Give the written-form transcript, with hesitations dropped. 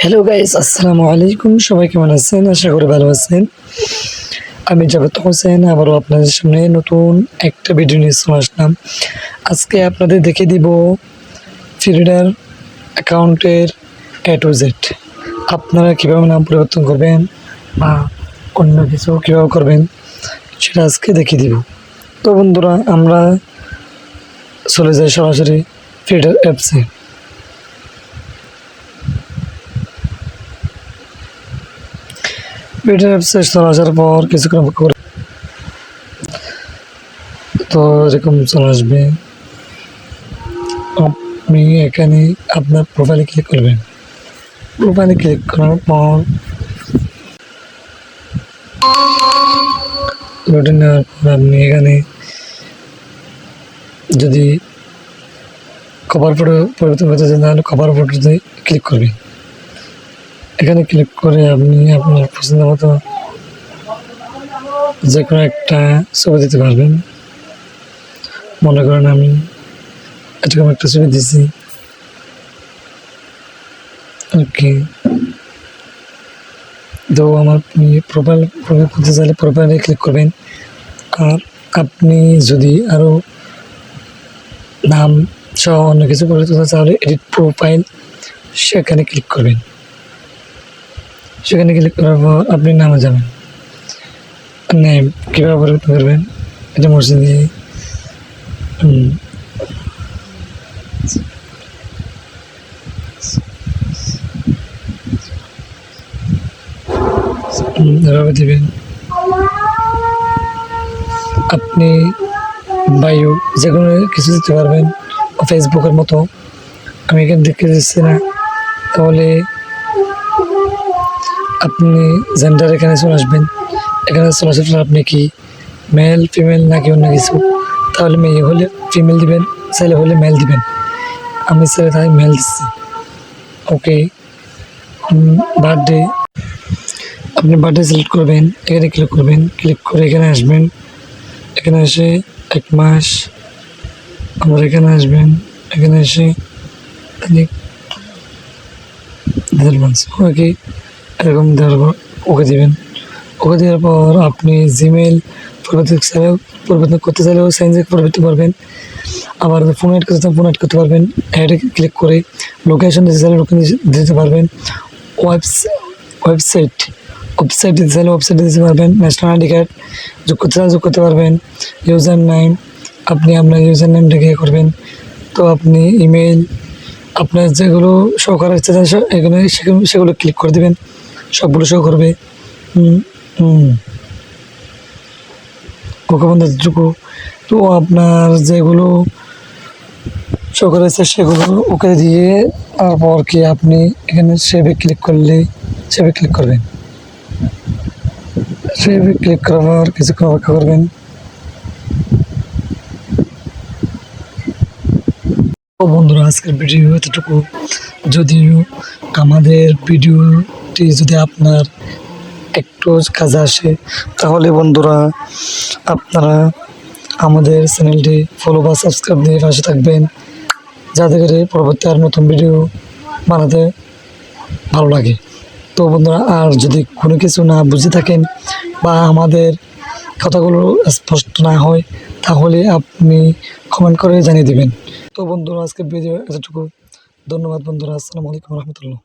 Hello guys, আসসালামু আলাইকুম। সবাই কেমন আছেন? আশা করি ভালো আছেন। আমি জাবেদ হোসেন আবারও আপনাদের সামনে নতুন একটা ভিডিও নিয়ে চলে আসলাম। আজকে আপনাদের দেখিয়ে দিব ফিডার অ্যাকাউন্টের A to Z। আপনারা কীভাবে নাম পরিবর্তন করবেন বা অন্য কিছু কীভাবে করবেন সেটা আজকে দেখিয়ে দিব। তো বন্ধুরা, আমরা চলে যাই সরাসরি ফিডার অ্যাপসে। ফিডার অ্যাপসে চলে আসার পর কিছুক্ষণ অপেক্ষা করে তো এরকম চলে আসবে। আপনি এখানে আপনার প্রোফাইলে ক্লিক করবেন। প্রোফাইলে ক্লিক করার পর লোডে নেওয়ার পর আপনি এখানে যদি কভার ফটো পরিবর্তন করতে চান তাহলে কভার ফটোতে ক্লিক করবেন। এখানে ক্লিক করে আপনি আপনার পছন্দ মতো যে কোনো একটা ছবি দিতে পারবেন। মনে করেন আমি এরকম একটা ছবি দিছি। ওকে, তো আমার প্রোফাইল করতে চাইলে প্রোফাইলে ক্লিক করবেন। আর আপনি যদি আরও নাম সহ অন্য কিছু পরিবর্তন করতে তাহলে এডিট প্রোফাইল সেখানে ক্লিক করবেন। সেখানে ক্লিক করার পর আপনি নামে যাবেন। নেম কীভাবে পরিবর্তন করবেন এটা মর্জি দিয়ে এভাবে দেবেন। আপনি বায়ো যে কোনো কিছু দিতে পারবেন, ফেসবুকের মতো। আমি এখানে দেখতে দিচ্ছি না, তাহলে আপনি জেন্ডার এখানে চলে আসবেন। এখানে চলে আসার পর আপনি কি মেল ফিমেল নাকি অন্য কিছু, তাহলে মেয়ে হলে ফিমেল দিবেন, ছেলে হলে মেল দিবেন। আমি ছেলে তাই মেল দিচ্ছি। ওকে, বার্থডে আপনি বার্থডে সিলেক্ট করবেন। এখানে ক্লিক করবেন, ক্লিক করে এখানে আসবেন। এখানে এসে 1 মাস, আবার এখানে আসবেন। এখানে এসে 1.5 মাস। ওকে, এরকম দেওয়ার পর ওকে দেবেন। ওকে দেওয়ার পর আপনি জিমেল পরিবর্তন করতে চাইলেও চেঞ্জ পরিবর্তন করবেন। আবার ফোন অ্যাড করতে চান ফোন অ্যাড করতে পারবেন। অ্যাডে ক্লিক করে লোকেশন দিতে চাইলে লোকেশন দিতে পারবেন। ওয়েবসাইট দিতে চাইলে ওয়েবসাইট দিতে পারবেন। ন্যাশনাল আইডি কার্ড যোগ করতে চাইলে যোগ করতে পারবেন। ইউজার নেম আপনি আপনার ইউজার নেমটাকে করবেন। তো আপনি ইমেল আপনার যেগুলো শো করার ইচ্ছা এগুলো সেগুলো ক্লিক করে দেবেন, সবগুলো শো করবে। ওকে বন্ধু, যেটুকু তো আপনার যেগুলো শো করেছে সেগুলো ওকে দিয়ে তারপর কি আপনি এখানে সেভে ক্লিক করলে সেভে ক্লিক করবেন। সেভে ক্লিক করার পর কিছুক্ষণ অপেক্ষা করবেন। তো বন্ধুরা, আজকের ভিডিও এতটুকু। যদিও আমাদের ভিডিওটি যদি আপনার একটু কাজে আসে তাহলে বন্ধুরা আপনারা আমাদের চ্যানেলটি ফলো বা সাবস্ক্রাইব দিয়ে পাশে থাকবেন, যাতে করে পরবর্তী আর নতুন ভিডিও বানাতে ভালো লাগে। তো বন্ধুরা, আর যদি কোনো কিছু না বুঝে থাকেন বা আমাদের কথাগুলো স্পষ্ট না হয় তাহলে আপনি কমেন্ট করে জানিয়ে দিবেন। তো বন্ধুরা, আজকের ভিডিও এতটুকু। ধন্যবাদ বন্ধুরা। আসসালামু আলাইকুম রহমতুল্লাহ।